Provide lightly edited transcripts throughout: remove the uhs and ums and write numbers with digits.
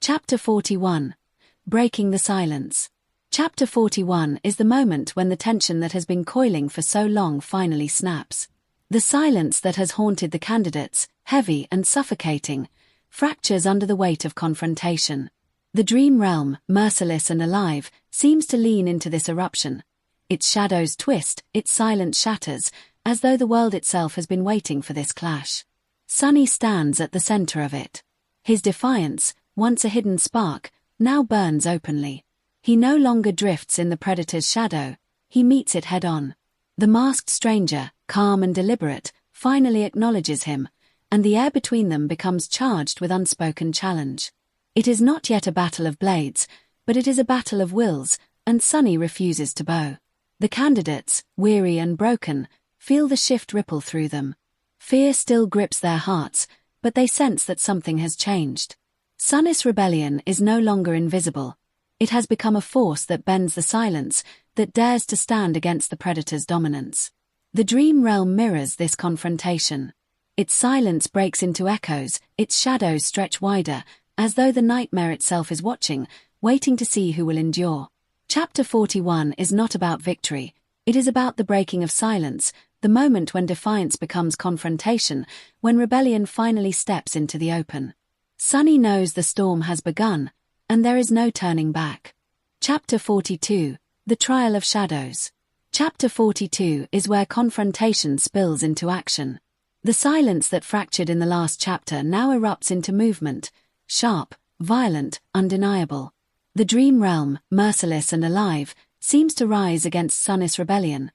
Chapter 41. Breaking the Silence. Chapter 41 is the moment when the tension that has been coiling for so long finally snaps. The silence that has haunted the candidates, heavy and suffocating, fractures under the weight of confrontation. The dream realm, merciless and alive, seems to lean into this eruption. Its shadows twist, its silence shatters, as though the world itself has been waiting for this clash. Sunny stands at the center of it. His defiance, once a hidden spark, now burns openly. He no longer drifts in the predator's shadow, he meets it head-on. The masked stranger, calm and deliberate, finally acknowledges him, and the air between them becomes charged with unspoken challenge. It is not yet a battle of blades, but it is a battle of wills, and Sunny refuses to bow. The candidates, weary and broken, feel the shift ripple through them. Fear still grips their hearts, but they sense that something has changed. Sunny's rebellion is no longer invisible. It has become a force that bends the silence, that dares to stand against the predator's dominance. The dream realm mirrors this confrontation. Its silence breaks into echoes, its shadows stretch wider, as though the nightmare itself is watching, waiting to see who will endure. Chapter 41 is not about victory. It is about the breaking of silence, the moment when defiance becomes confrontation, when rebellion finally steps into the open. Sunny knows the storm has begun, and there is no turning back. Chapter 42. The Trial of Shadows. Chapter 42 is where confrontation spills into action. The silence that fractured in the last chapter now erupts into movement, sharp, violent, undeniable. The dream realm, merciless and alive, seems to rise against Sunny's rebellion,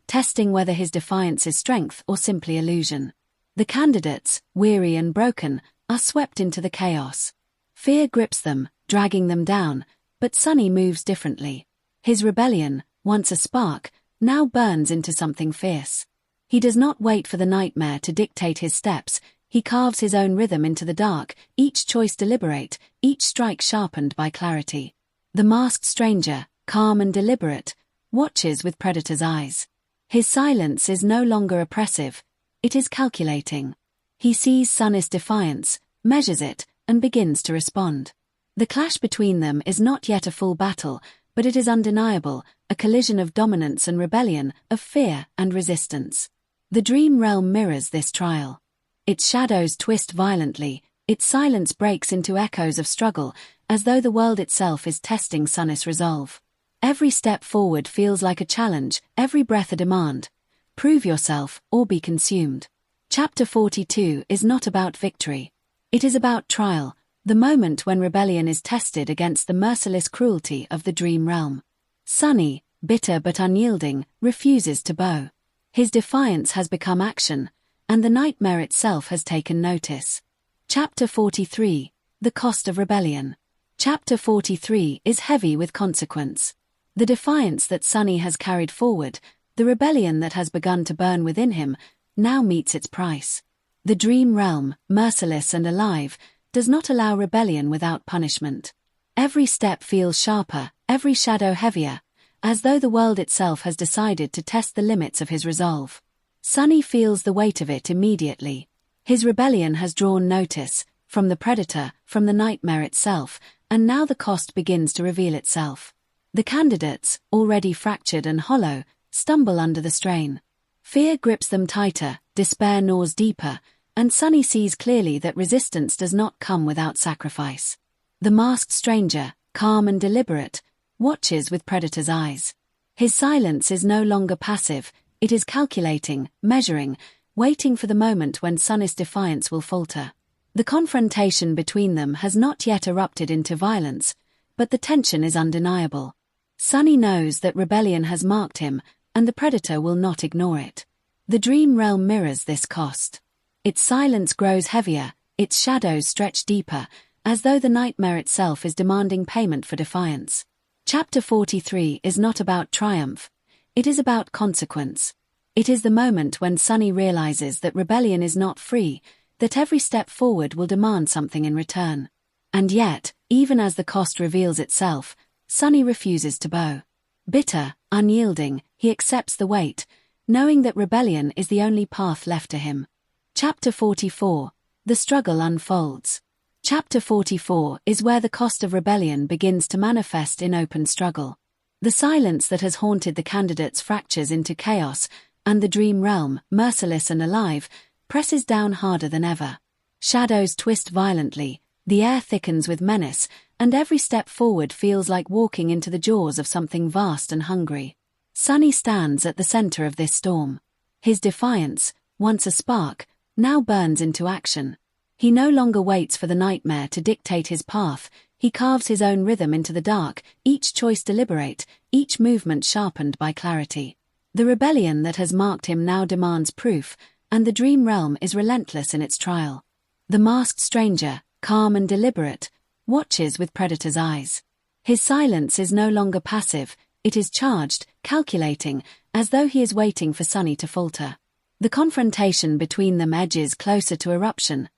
testing whether his defiance is strength or simply illusion. The candidates, weary and broken, are swept into the chaos. Fear grips them, dragging them down, but Sunny moves differently. His rebellion, once a spark, now burns into something fierce. He does not wait for the nightmare to dictate his steps, he carves his own rhythm into the dark, each choice deliberate, each strike sharpened by clarity. The masked stranger, calm and deliberate, watches with predator's eyes. His silence is no longer oppressive, it is calculating. He sees Sunny's defiance, measures it, and begins to respond. The clash between them is not yet a full battle, but it is undeniable, a collision of dominance and rebellion, of fear and resistance. The dream realm mirrors this trial. Its shadows twist violently, its silence breaks into echoes of struggle, as though the world itself is testing Sunny's resolve. Every step forward feels like a challenge, every breath a demand. Prove yourself, or be consumed. Chapter 42 is not about victory. It is about trial, the moment when rebellion is tested against the merciless cruelty of the dream realm. Sunny, bitter but unyielding, refuses to bow. His defiance has become action, and the nightmare itself has taken notice. Chapter 43. The Cost of Rebellion. Chapter 43 is heavy with consequence. The defiance that Sunny has carried forward, the rebellion that has begun to burn within him, now meets its price. The dream realm, merciless and alive, does not allow rebellion without punishment. Every step feels sharper, every shadow heavier, as though the world itself has decided to test the limits of his resolve. Sunny feels the weight of it immediately. His rebellion has drawn notice, from the predator, from the nightmare itself, and now the cost begins to reveal itself. The candidates, already fractured and hollow, stumble under the strain. Fear grips them tighter, despair gnaws deeper, and Sunny sees clearly that resistance does not come without sacrifice. The masked stranger, calm and deliberate, watches with predator's eyes. His silence is no longer passive, it is calculating, measuring, waiting for the moment when Sunny's defiance will falter. The confrontation between them has not yet erupted into violence, but the tension is undeniable. Sunny knows that rebellion has marked him, and the predator will not ignore it. The dream realm mirrors this cost. Its silence grows heavier, its shadows stretch deeper, as though the nightmare itself is demanding payment for defiance. Chapter 43 is not about triumph, it is about consequence. It is the moment when Sunny realizes that rebellion is not free, that every step forward will demand something in return. And yet, even as the cost reveals itself, Sunny refuses to bow. Bitter, unyielding, he accepts the weight, knowing that rebellion is the only path left to him. Chapter 44. The struggle unfolds. Chapter 44 is where the cost of rebellion begins to manifest in open struggle. The silence that has haunted the candidates fractures into chaos, and the dream realm, merciless and alive, presses down harder than ever. Shadows twist violently, the air thickens with menace, and every step forward feels like walking into the jaws of something vast and hungry. Sunny stands at the center of this storm. His defiance, once a spark, now burns into action. He no longer waits for the nightmare to dictate his path, he carves his own rhythm into the dark, each choice deliberate, each movement sharpened by clarity. The rebellion that has marked him now demands proof, and the dream realm is relentless in its trial. The masked stranger, calm and deliberate, watches with predator's eyes. His silence is no longer passive, it is charged, calculating, as though he is waiting for Sunny to falter. The confrontation between them edges closer to eruption,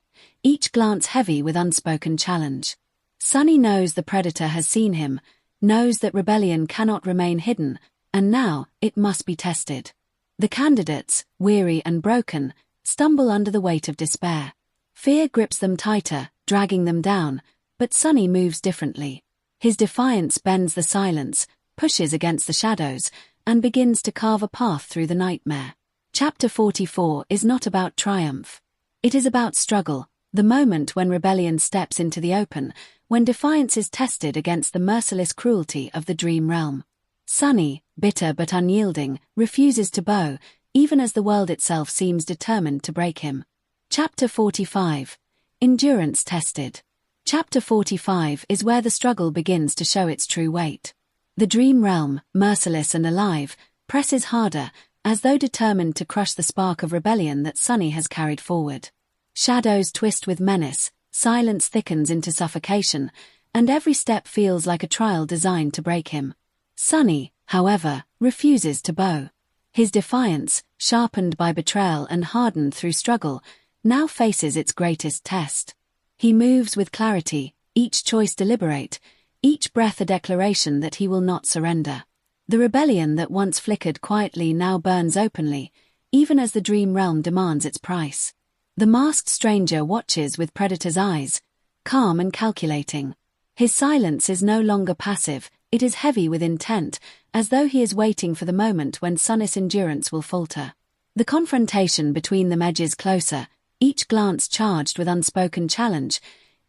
each glance heavy with unspoken challenge. Sunny knows the predator has seen him, knows that rebellion cannot remain hidden, and now it must be tested. The candidates, weary and broken, stumble under the weight of despair. Fear grips them tighter, dragging them down, but Sunny moves differently. His defiance bends the silence, pushes against the shadows, and begins to carve a path through the nightmare. Chapter 44 is not about triumph. It is about struggle, the moment when rebellion steps into the open, when defiance is tested against the merciless cruelty of the dream realm. Sunny, bitter but unyielding, refuses to bow, even as the world itself seems determined to break him. Chapter 45. Endurance tested. Chapter 45 is where the struggle begins to show its true weight. The dream realm, merciless and alive, presses harder, as though determined to crush the spark of rebellion that Sunny has carried forward. Shadows twist with menace, silence thickens into suffocation, and every step feels like a trial designed to break him. Sunny, however, refuses to bow. His defiance, sharpened by betrayal and hardened through struggle, now faces its greatest test. He moves with clarity, each choice deliberate, each breath a declaration that he will not surrender. The rebellion that once flickered quietly now burns openly, even as the dream realm demands its price. The masked stranger watches with predator's eyes, calm and calculating. His silence is no longer passive, it is heavy with intent, as though he is waiting for the moment when Sunny's endurance will falter. The confrontation between them edges closer, each glance charged with unspoken challenge,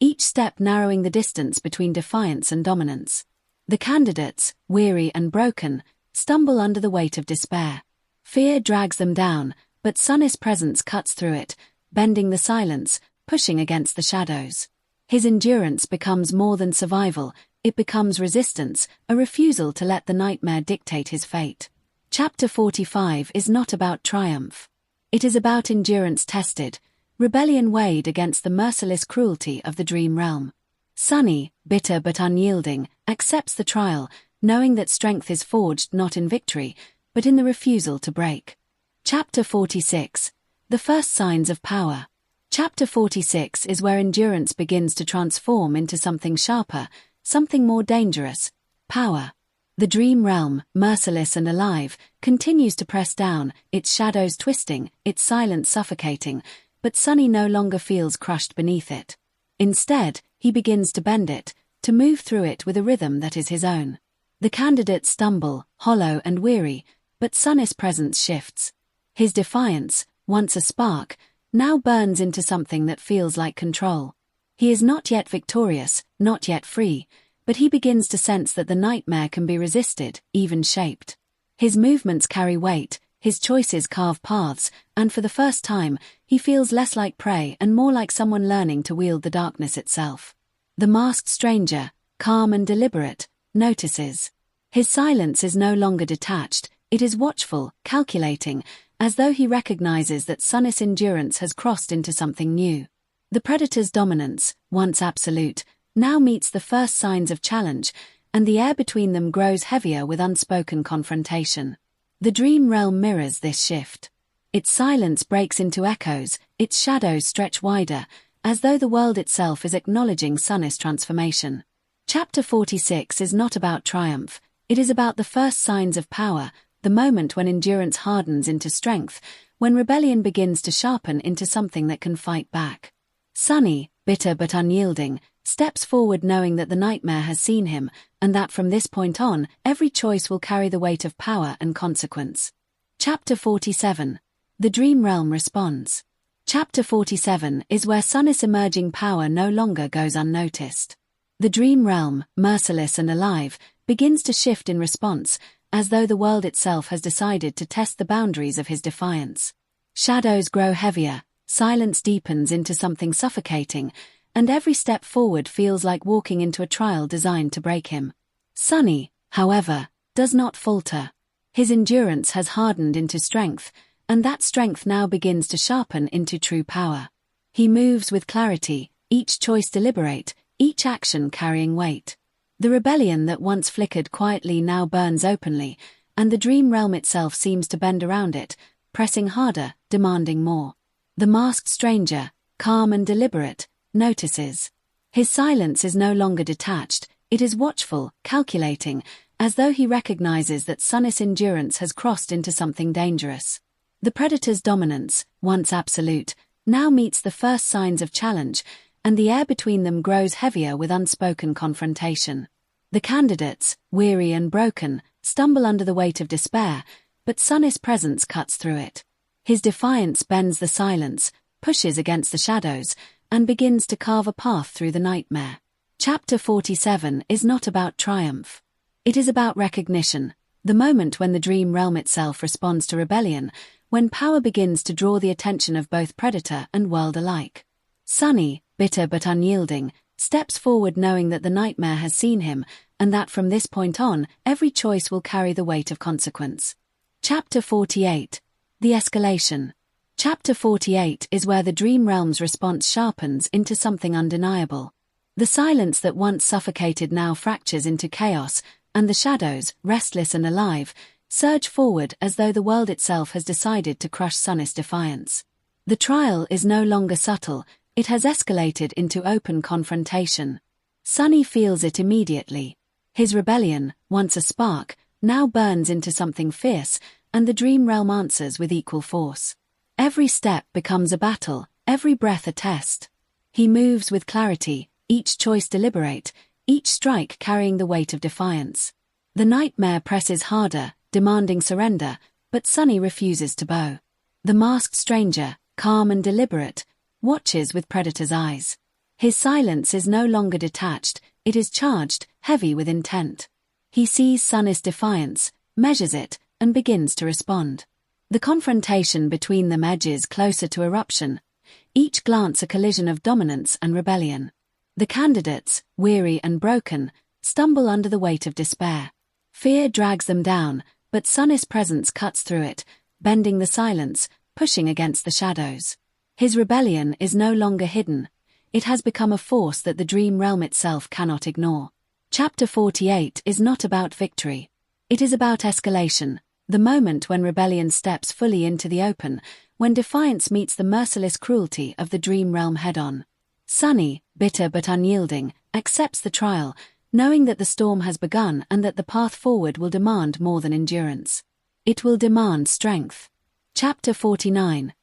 each step narrowing the distance between defiance and dominance. The candidates, weary and broken, stumble under the weight of despair. Fear drags them down, but Sunny's presence cuts through it, bending the silence, pushing against the shadows. His endurance becomes more than survival, it becomes resistance, a refusal to let the nightmare dictate his fate. Chapter 45 is not about triumph. It is about endurance tested, rebellion weighed against the merciless cruelty of the dream realm. Sunny, bitter but unyielding, accepts the trial, knowing that strength is forged not in victory, but in the refusal to break. Chapter 46. The first signs of power. Chapter 46 is where endurance begins to transform into something sharper, something more dangerous: power. The dream realm, merciless and alive, continues to press down, its shadows twisting, its silence suffocating, but Sunny no longer feels crushed beneath it. Instead, he begins to bend it, to move through it with a rhythm that is his own. The candidates stumble, hollow and weary, but Sunny's presence shifts. His defiance, once a spark, now burns into something that feels like control. He is not yet victorious, not yet free, but he begins to sense that the nightmare can be resisted, even shaped. His movements carry weight, his choices carve paths, and for the first time, he feels less like prey and more like someone learning to wield the darkness itself. The masked stranger, calm and deliberate, notices. His silence is no longer detached, it is watchful, calculating, as though he recognizes that Sunny's endurance has crossed into something new. The predator's dominance, once absolute, now meets the first signs of challenge, and the air between them grows heavier with unspoken confrontation. The dream realm mirrors this shift. Its silence breaks into echoes, its shadows stretch wider, as though the world itself is acknowledging Sunny's transformation. Chapter 46 is not about triumph, it is about the first signs of power, the moment when endurance hardens into strength, when rebellion begins to sharpen into something that can fight back. Sunny, bitter but unyielding, steps forward knowing that the nightmare has seen him, and that from this point on, every choice will carry the weight of power and consequence. Chapter 47. The Dream Realm responds. Chapter 47 is where Sunnis' emerging power no longer goes unnoticed. The Dream Realm, merciless and alive, begins to shift in response, as though the world itself has decided to test the boundaries of his defiance. Shadows grow heavier, silence deepens into something suffocating, and every step forward feels like walking into a trial designed to break him. Sunny, however, does not falter. His endurance has hardened into strength, and that strength now begins to sharpen into true power. He moves with clarity, each choice deliberate, each action carrying weight. The rebellion that once flickered quietly now burns openly, and the dream realm itself seems to bend around it, pressing harder, demanding more. The masked stranger, calm and deliberate, notices. His silence is no longer detached, it is watchful, calculating, as though he recognizes that Sunnis' endurance has crossed into something dangerous. The predator's dominance, once absolute, now meets the first signs of challenge, and the air between them grows heavier with unspoken confrontation. The candidates, weary and broken, stumble under the weight of despair, but Sunnis' presence cuts through it. His defiance bends the silence, pushes against the shadows, and begins to carve a path through the nightmare. Chapter 47 is not about triumph. It is about recognition, the moment when the dream realm itself responds to rebellion, when power begins to draw the attention of both predator and world alike. Sunny, bitter but unyielding, steps forward knowing that the nightmare has seen him, and that from this point on, every choice will carry the weight of consequence. Chapter 48. The Escalation. Chapter 48 is where the dream realm's response sharpens into something undeniable. The silence that once suffocated now fractures into chaos, and the shadows, restless and alive, surge forward as though the world itself has decided to crush Sunnis' defiance. The trial is no longer subtle, it has escalated into open confrontation. Sunny feels it immediately. His rebellion, once a spark, now burns into something fierce, and the dream realm answers with equal force. Every step becomes a battle, every breath a test. He moves with clarity, each choice deliberate, each strike carrying the weight of defiance. The nightmare presses harder, demanding surrender, but Sunny refuses to bow. The masked stranger, calm and deliberate, watches with predator's eyes. His silence is no longer detached, it is charged, heavy with intent. He sees Sunnis' defiance, measures it, and begins to respond. The confrontation between them edges closer to eruption, each glance a collision of dominance and rebellion. The candidates, weary and broken, stumble under the weight of despair. Fear drags them down, but Sunnis' presence cuts through it, bending the silence, pushing against the shadows. His rebellion is no longer hidden. It has become a force that the dream realm itself cannot ignore. Chapter 48 is not about victory. It is about escalation, the moment when rebellion steps fully into the open, when defiance meets the merciless cruelty of the dream realm head-on. Sunny, bitter but unyielding, accepts the trial, knowing that the storm has begun and that the path forward will demand more than endurance. It will demand strength. Chapter 49.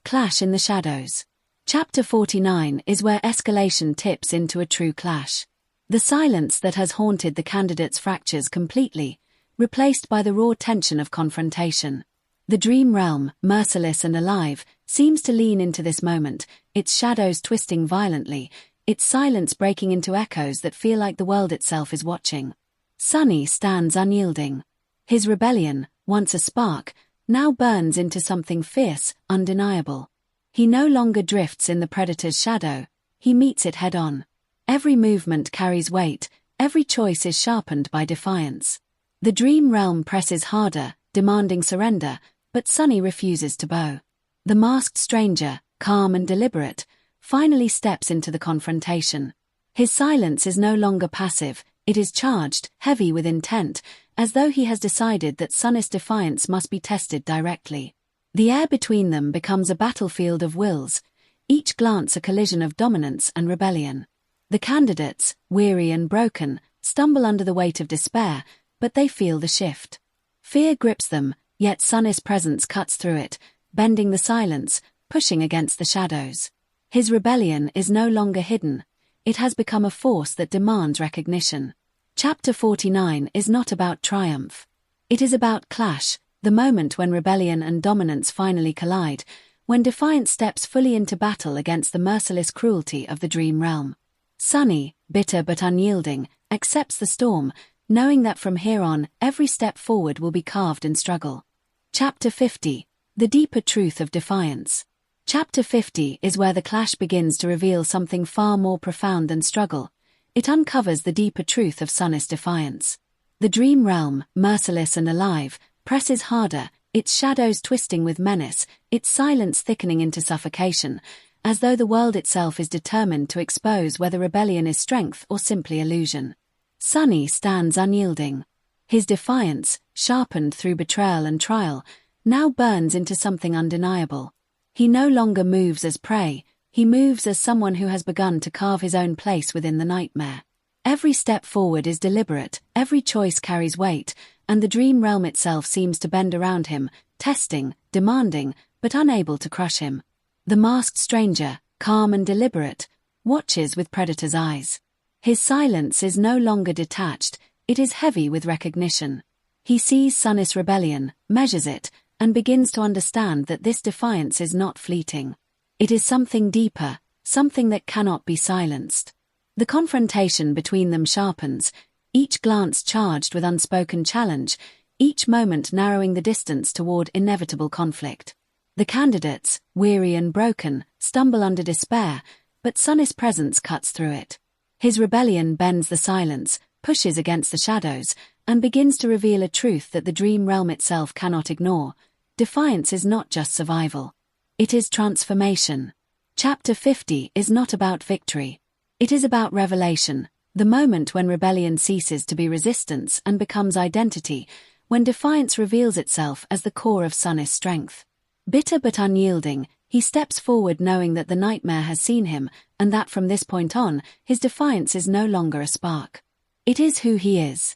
Clash in the Shadows. Chapter 49 is where escalation tips into a true clash. The silence that has haunted the candidates fractures completely, replaced by the raw tension of confrontation. The dream realm, merciless and alive, seems to lean into this moment, its shadows twisting violently, its silence breaking into echoes that feel like the world itself is watching. Sunny stands unyielding. His rebellion, once a spark, now burns into something fierce, undeniable. He no longer drifts in the predator's shadow, he meets it head-on. Every movement carries weight, every choice is sharpened by defiance. The dream realm presses harder, demanding surrender, but Sunny refuses to bow. The masked stranger, calm and deliberate, finally steps into the confrontation. His silence is no longer passive, it is charged, heavy with intent, as though he has decided that Sunnis' defiance must be tested directly. The air between them becomes a battlefield of wills, each glance a collision of dominance and rebellion. The candidates, weary and broken, stumble under the weight of despair, but they feel the shift. Fear grips them, yet Sunnis' presence cuts through it, bending the silence, pushing against the shadows. His rebellion is no longer hidden. It has become a force that demands recognition. Chapter 49 is not about triumph. It is about clash, the moment when rebellion and dominance finally collide, when Defiance steps fully into battle against the merciless cruelty of the dream realm. Sunny, bitter but unyielding, accepts the storm, knowing that from here on, every step forward will be carved in struggle. Chapter 50. The deeper truth of Defiance. Chapter 50 is where the clash begins to reveal something far more profound than struggle. It uncovers the deeper truth of Sunny's defiance. The dream realm, merciless and alive, presses harder, its shadows twisting with menace, its silence thickening into suffocation, as though the world itself is determined to expose whether rebellion is strength or simply illusion. Sunny stands unyielding. His defiance, sharpened through betrayal and trial, now burns into something undeniable. He no longer moves as prey, he moves as someone who has begun to carve his own place within the nightmare. Every step forward is deliberate, every choice carries weight, and the dream realm itself seems to bend around him, testing, demanding, but unable to crush him. The masked stranger, calm and deliberate, watches with predator's eyes. His silence is no longer detached, it is heavy with recognition. He sees Sunny's rebellion, measures it, and begins to understand that this defiance is not fleeting. It is something deeper, something that cannot be silenced. The confrontation between them sharpens, each glance charged with unspoken challenge, each moment narrowing the distance toward inevitable conflict. The candidates, weary and broken, stumble under despair, but Sunny's presence cuts through it. His rebellion bends the silence, pushes against the shadows, and begins to reveal a truth that the dream realm itself cannot ignore. Defiance is not just survival. It is transformation. Chapter 50 is not about victory. It is about revelation, the moment when rebellion ceases to be resistance and becomes identity, when defiance reveals itself as the core of Sunny's strength. Bitter but unyielding, he steps forward knowing that the nightmare has seen him, and that from this point on, his defiance is no longer a spark. It is who he is.